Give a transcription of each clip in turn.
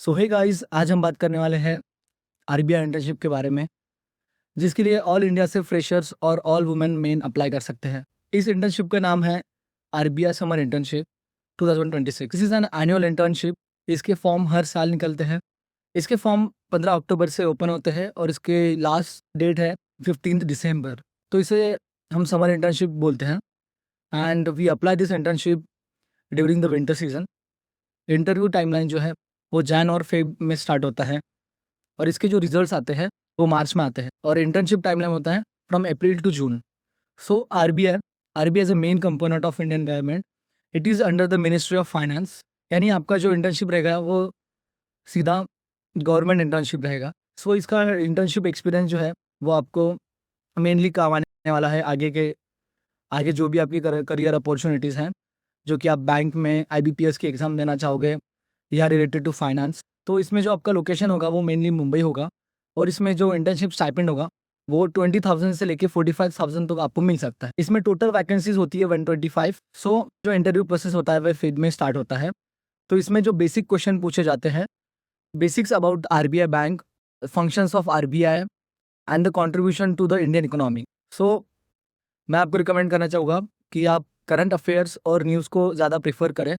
सो hey guys, आज हम बात करने वाले हैं आरबीआई इंटर्नशिप के बारे में, जिसके लिए ऑल इंडिया से फ्रेशर्स और ऑल वुमेन मेन अप्लाई कर सकते हैं। इस इंटर्नशिप का नाम है RBI summer internship 2026। This is an annual internship. इसके फॉर्म हर साल निकलते हैं। इसके फॉर्म 15 अक्टूबर से ओपन होते हैं और इसके लास्ट डेट है 15 दिसंबर। तो इसे हम समर इंटर्नशिप बोलते हैं and we apply this internship during the winter season. Interview timeline जो है वो जैन और फेब में स्टार्ट होता है और इसके जो रिजल्ट्स आते हैं वो मार्च में आते हैं और इंटर्नशिप टाइमलाइन होता है from April to June. So RBI is a main component of Indian government. It is under the ministry of finance. यानी आपका जो इंटर्नशिप रहेगा वो सीधा गवर्नमेंट इंटर्नशिप रहेगा। सो इसका इंटर्नशिप एक्सपीरियंस जो है वो आपको मेनली काम आने वाला है आगे जो भी आपकी करियर अपॉर्चुनिटीज़ हैं, जो कि आप बैंक में आईबीपीएस की एग्ज़ाम देना चाहोगे या रिलेटेड टू फाइनेंस। तो इसमें जो आपका लोकेशन होगा वो मेनली मुंबई होगा और इसमें जो इंटर्नशिप स्टाइपेंड होगा वो 20,000 से लेके 45,000 तक आपको मिल सकता है। इसमें टोटल वैकेंसीज होती है 125। सो जो इंटरव्यू प्रोसेस होता है वह फीड में स्टार्ट होता है। तो इसमें जो बेसिक क्वेश्चन पूछे जाते हैं, basics about RBI bank, functions of RBI and the contribution to the Indian economy. So मैं आपको रिकमेंड करना चाहूँगा कि आप करंट अफेयर्स और न्यूज़ को ज़्यादा प्रेफर करें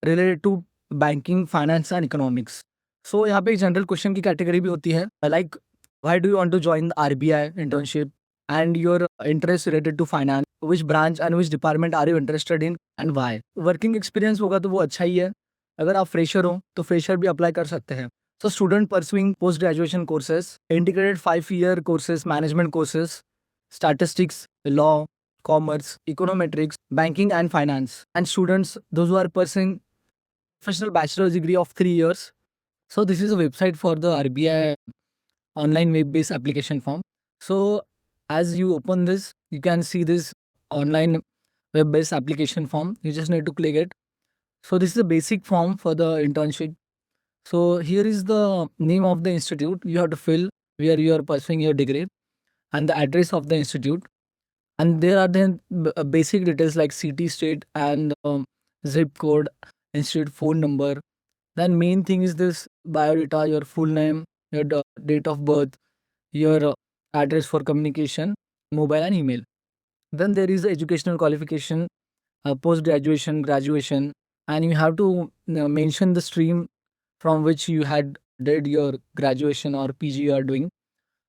related to banking, finance and economics. So यहाँ पे एक जनरल क्वेश्चन की कैटेगरी भी होती है, like why do you want to join the RBI internship and your interest related to finance, which branch and which department are you interested in and why. Working experience होगा तो वो अच्छा ही है। अगर आप फ्रेशर हो तो फ्रेशर भी अप्लाई कर सकते हैं। So student pursuing post graduation courses, integrated 5 year courses, management courses, statistics, law, commerce, econometrics, banking and finance, and students those who are pursuing professional bachelor's degree of 3 years. So this is a website for the RBI online web-based application form. So as you open this, you can see this online web-based application form. You just need to click it. So this is a basic form for the internship. So here is the name of the institute you have to fill where you are pursuing your degree and the address of the institute. And there are then basic details like city, state, and zip code, institute phone number. Then main thing is this biodata, your full name, your date of birth, your address for communication, mobile and email. Then there is the educational qualification, post graduation, graduation, and you have to mention the stream from which you had did your graduation or PG you are doing.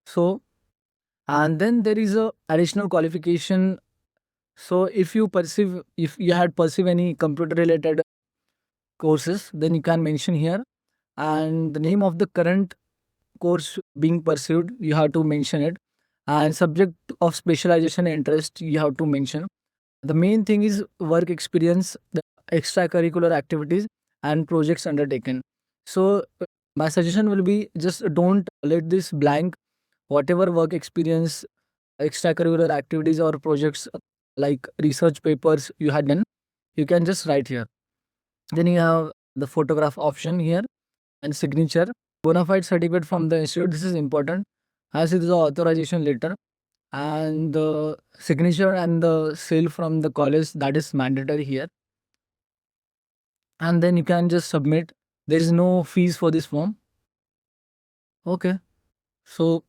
So, and then there is a additional qualification. So if you had perceive any computer related courses, then you can mention here, and the name of the current course being pursued, you have to mention it, and subject of specialization and interest you have to mention. The main thing is work experience, the extracurricular activities and projects undertaken. So my suggestion will be just don't let this blank. Whatever work experience, extracurricular activities or projects like research papers you had done, you can just write here. Then you have the photograph option here and signature, bona fide certificate from the institute. This is important as it is the authorization letter, and the signature and the seal from the college, that is mandatory here. And then you can just submit. There is no fees for this form. Okay. So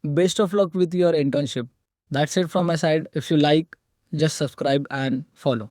best of luck with your internship. That's it from my side. If you like, just subscribe and follow.